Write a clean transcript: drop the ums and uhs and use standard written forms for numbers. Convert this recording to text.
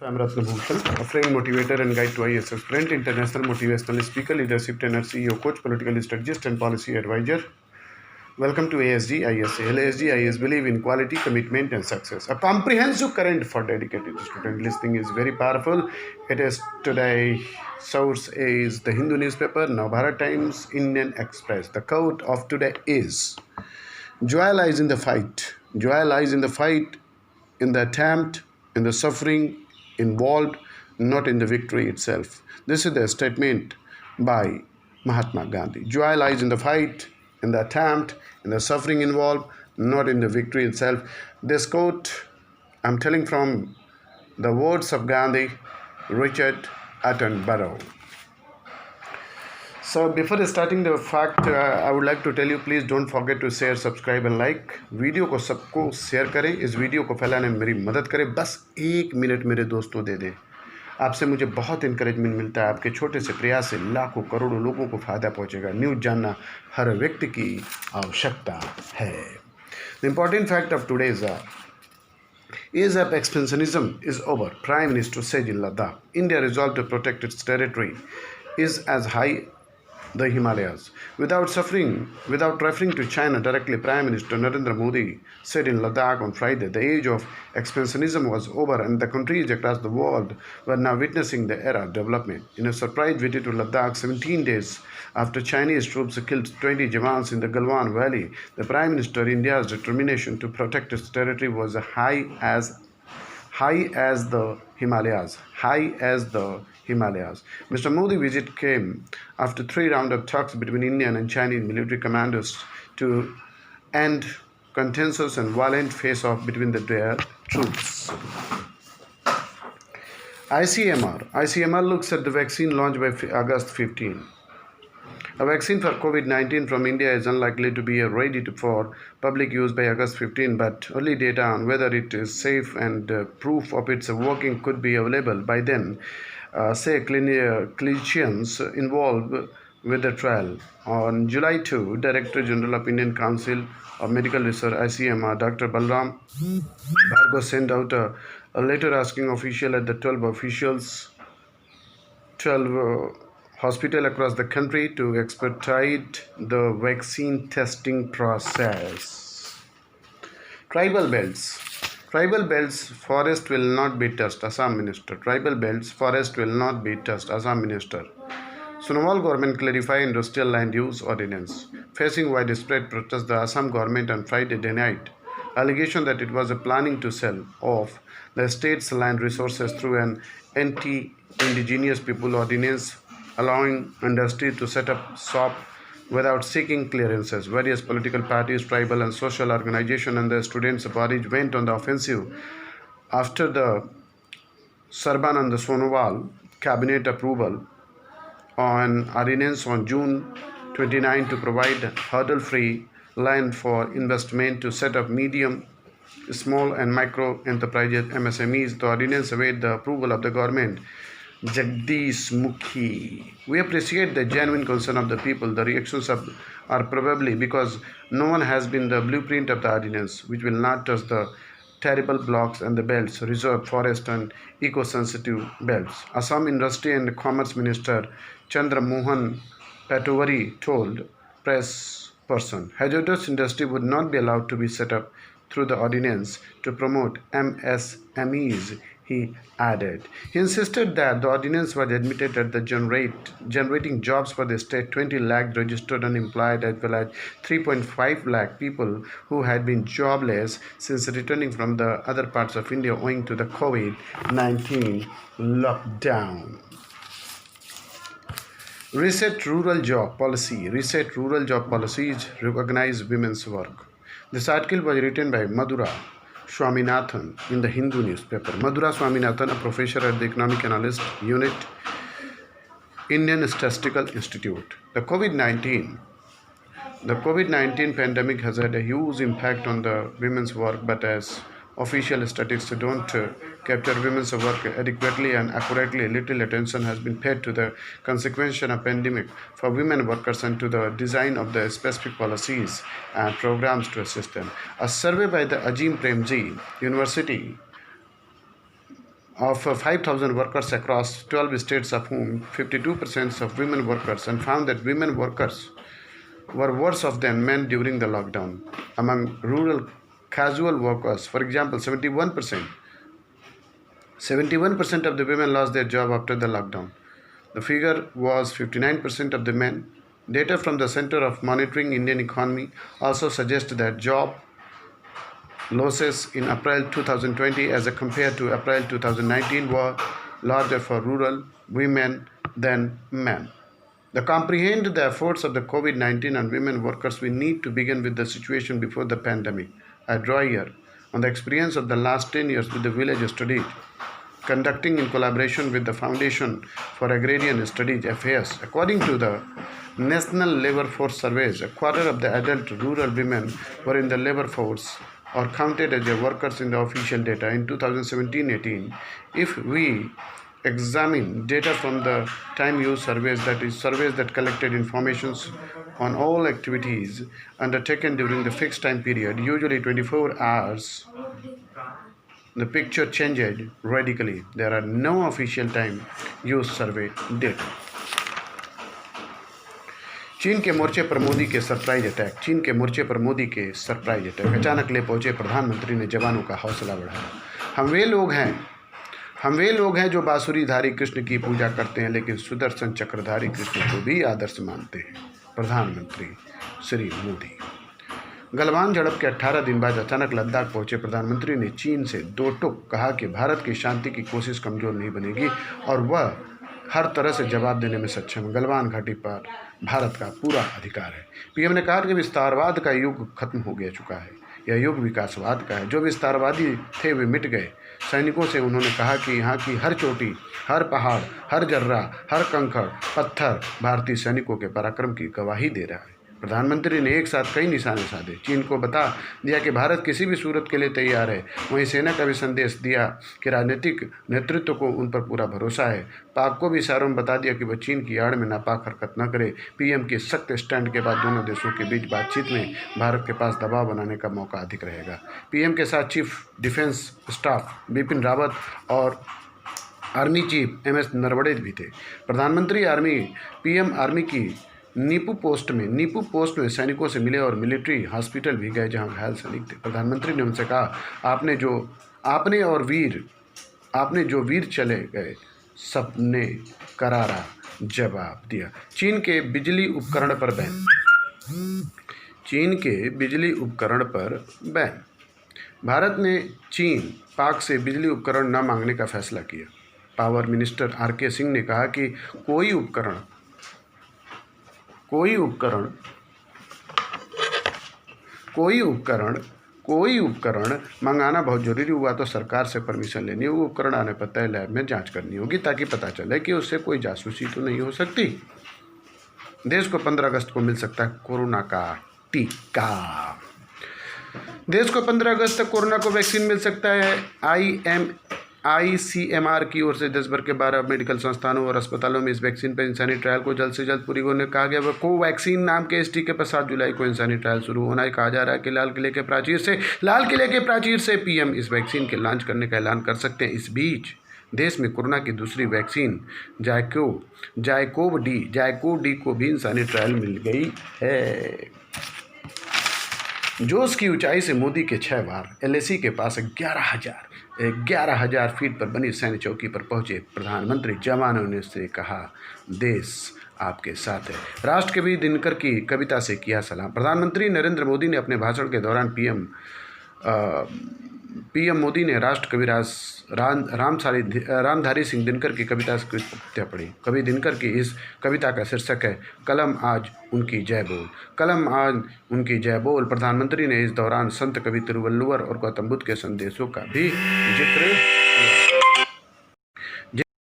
I'm Ratna Bhushan, a friend, motivator, and guide to IS aspirant, international motivational speaker, leadership trainer, CEO, coach, political strategist, and policy advisor. Welcome to ASG IS. ASG IS believe in quality, commitment, and success. A comprehensive current for dedicated student. Listening is very powerful. It is today. Source is the Hindu newspaper, Navbharat Times, Indian Express. The quote of today is: "Joy lies in the fight. Joy lies in the fight, in the attempt, in the suffering involved, not in the victory itself." This is the statement by Mahatma Gandhi. Joy lies in the fight, in the attempt, in the suffering involved, not in the victory itself. This quote I'm telling from the words of Gandhi, Richard Attenborough. So before starting the fact, I would like to tell you, please don't forget to share, subscribe and like. Video को सबको share करें, इस video को फैलाने में मेरी मदद करें. बस 1 मिनट मेरे दोस्तों दे दें. आपसे मुझे बहुत इंकरेजमेंट मिलता है. आपके छोटे से प्रयास से लाखों करोड़ों लोगों को फ़ायदा पहुंचेगा. न्यूज़ जानना हर व्यक्ति की आवश्यकता है. The important fact of today's is that expansionism is over. Prime Minister said in Ladakh, India resolved to protect its territory is as high the Himalayas. Without suffering, without referring to China directly, Prime Minister Narendra Modi said in Ladakh on Friday, the age of expansionism was over and the countries across the world were now witnessing the era of development. In a surprise visit to Ladakh 17 days after Chinese troops killed 20 Jawans in the Galwan Valley, the Prime Minister India's determination to protect its territory was high as the Himalayas. Mr. Modi's visit came after 3 rounds of talks between Indian and Chinese military commanders to end contentious and violent face-off between their troops. ICMR looks at the vaccine launched by August 15. A vaccine for COVID-19 from India is unlikely to be ready for public use by August 15, but early data on whether it is safe and proof of its working could be available by then, say clinicians involved with the trial. On July 2, Director General of Indian Council of Medical Research ICMR, Dr. Balram Bhargava sent out a letter asking officials at the 12 hospitals across the country to expedite the vaccine testing process. Tribal belts, forest will not be touched, Assam Minister. Tribal belts, forest will not be touched, Assam Minister. Sonowal government clarify industrial land use ordinance. Facing widespread protest, the Assam government on Friday denied allegation that it was planning to sell off the state's land resources through an anti-indigenous people ordinance allowing industry to set up shop without seeking clearances. Various political parties, tribal and social organizations and the students' bodies went on the offensive after the Sarbanand Sonowal cabinet approval on ordinance on June 29 to provide hurdle-free land for investment to set up medium, small and micro enterprises MSMEs. The ordinance await the approval of the government. Jagdish Mukhi. We appreciate the genuine concern of the people. The reactions are probably because no one has been the blueprint of the ordinance, which will not touch the terrible blocks and the belts, reserve forest and eco-sensitive belts. Assam Industry and Commerce Minister Chandra Mohan Patowari told press person, hazardous industry would not be allowed to be set up through the ordinance to promote MSMEs, he added. He insisted that the ordinance was admitted at the generating jobs for the state. 20 lakh registered unemployed as well as 3.5 lakh people who had been jobless since returning from the other parts of India owing to the COVID-19 lockdown. Reset rural job policies recognize women's work. This article was written by Madhura Swaminathan in the Hindu newspaper. Madhura Swaminathan, a professor at the Economic Analyst Unit, Indian Statistical Institute. The COVID-19 pandemic has had a huge impact on the women's work, but as official statistics don't capture women's work adequately and accurately, little attention has been paid to the consequences of pandemic for women workers and to the design of the specific policies and programs to assist them. A survey by the Ajim Premji University of 5,000 workers across 12 states, of whom 52% of women workers, and found that women workers were worse off than men during the lockdown. Among rural casual workers, for example, 71% of the women lost their job after the lockdown. The figure was 59% of the men. Data from the Center of Monitoring Indian Economy also suggests that job losses in April 2020 as compared to April 2019 were larger for rural women than men. To comprehend the efforts of the COVID-19 on women workers, we need to begin with the situation before the pandemic. I draw here on the experience of the last 10 years with the village studies, conducting in collaboration with the Foundation for Agrarian Studies, FAS. According to the National Labour Force Surveys, a quarter of the adult rural women were in the labour force or counted as workers in the official data in 2017-18. If we examine data from the time use surveys, that is surveys that collected informations on all activities undertaken during the fixed time period, usually 24 hours, the picture changed radically. There are no official time use survey data. चीन के मोर्चे पर मोदी के surprise attack. चीन के मोर्चे पर मोदी के सरप्राइज अटैक। अचानक ले पहुंचे प्रधानमंत्री ने जवानों का हौसला बढ़ाया। हम वे लोग हैं जो बांसुरीधारी कृष्ण की पूजा करते हैं, लेकिन सुदर्शन चक्रधारी कृष्ण को भी आदर्श मानते हैं। प्रधानमंत्री श्री मोदी। गलवान झड़प के 18 दिन बाद अचानक लद्दाख पहुंचे प्रधानमंत्री ने चीन से दो टूक कहा कि भारत की शांति की कोशिश कमजोर नहीं बनेगी और वह हर तरह से जवाब देने में सक्षम। गलवान घाटी पर भारत का पूरा अधिकार है। पीएम ने कहा कि विस्तारवाद का युग खत्म हो गया चुका है, यह युग विकासवाद का है। जो विस्तारवादी थे वे मिट गए। सैनिकों से उन्होंने कहा कि यहाँ की हर चोटी, हर पहाड़, हर जर्रा, हर कंकड़ पत्थर भारतीय सैनिकों के पराक्रम की गवाही दे रहा है। प्रधानमंत्री ने एक साथ कई निशाने साधे। चीन को बता दिया कि भारत किसी भी सूरत के लिए तैयार है। वहीं सेना का भी संदेश दिया कि राजनीतिक नेतृत्व को उन पर पूरा भरोसा है। पाक को भी इशारों में बता दिया कि वह चीन की आड़ में नापाक हरकत न करे। पीएम के सख्त स्टैंड के बाद दोनों देशों के बीच बातचीत में भारत के पास दबाव बनाने का मौका अधिक रहेगा। पीएम के साथ chief defence staff Bipin Rawat और आर्मी चीफ MS नरवणे भी थे। प्रधानमंत्री पीएम आर्मी की नीपू पोस्ट में सैनिकों से मिले और मिलिट्री हॉस्पिटल भी गए जहां घायल सैनिक थे। प्रधानमंत्री ने उनसे कहा, आपने जो वीर चले गए सबने करारा जवाब दिया। चीन के बिजली उपकरण पर बैन। भारत ने पाक से बिजली उपकरण न मांगने का फैसला किया। पावर मिनिस्टर RK सिंह ने कहा कि कोई उपकरण मंगाना बहुत जरूरी हुआ तो सरकार से परमिशन लेनी होगी। उपकरण आने पर तय लैब में जांच करनी होगी ताकि पता चले कि उससे कोई जासूसी तो नहीं हो सकती। देश को 15 अगस्त को मिल सकता है कोरोना का टीका। देश को 15 अगस्त तक कोरोना को वैक्सीन मिल सकता है। ICMR की ओर से देश भर के 12 मेडिकल संस्थानों और अस्पतालों में इस वैक्सीन पर इंसानी ट्रायल को जल्द से जल्द पूरी होने कहा गया। कोवैक्सीन नाम के इस टीके पर 7 जुलाई को इंसानी ट्रायल शुरू होना है। कहा जा रहा है कि लाल किले के प्राचीर से पीएम इस वैक्सीन के लॉन्च करने का ऐलान कर सकते हैं। इस बीच देश में कोरोना की दूसरी वैक्सीन जायकोव डी को भी इंसानी ट्रायल मिल गई है। जोश की ऊंचाई से मोदी के 6 बार। LAC के पास 11,000 फीट पर बनी सैन्य चौकी पर पहुंचे प्रधानमंत्री। जवानों ने से कहा, देश आपके साथ है। राष्ट्रकवि दिनकर की कविता से किया सलाम। प्रधानमंत्री नरेंद्र मोदी ने अपने भाषण के दौरान पीएम मोदी ने राष्ट्रकवि रामधारी सिंह दिनकर की कविता से कृत्या पढ़ी। कवि दिनकर की इस कविता का शीर्षक है कलम आज उनकी जय बोल। प्रधानमंत्री ने इस दौरान संत कवि तिरुवल्लुवर और गौतम बुद्ध के संदेशों का भी जिक्र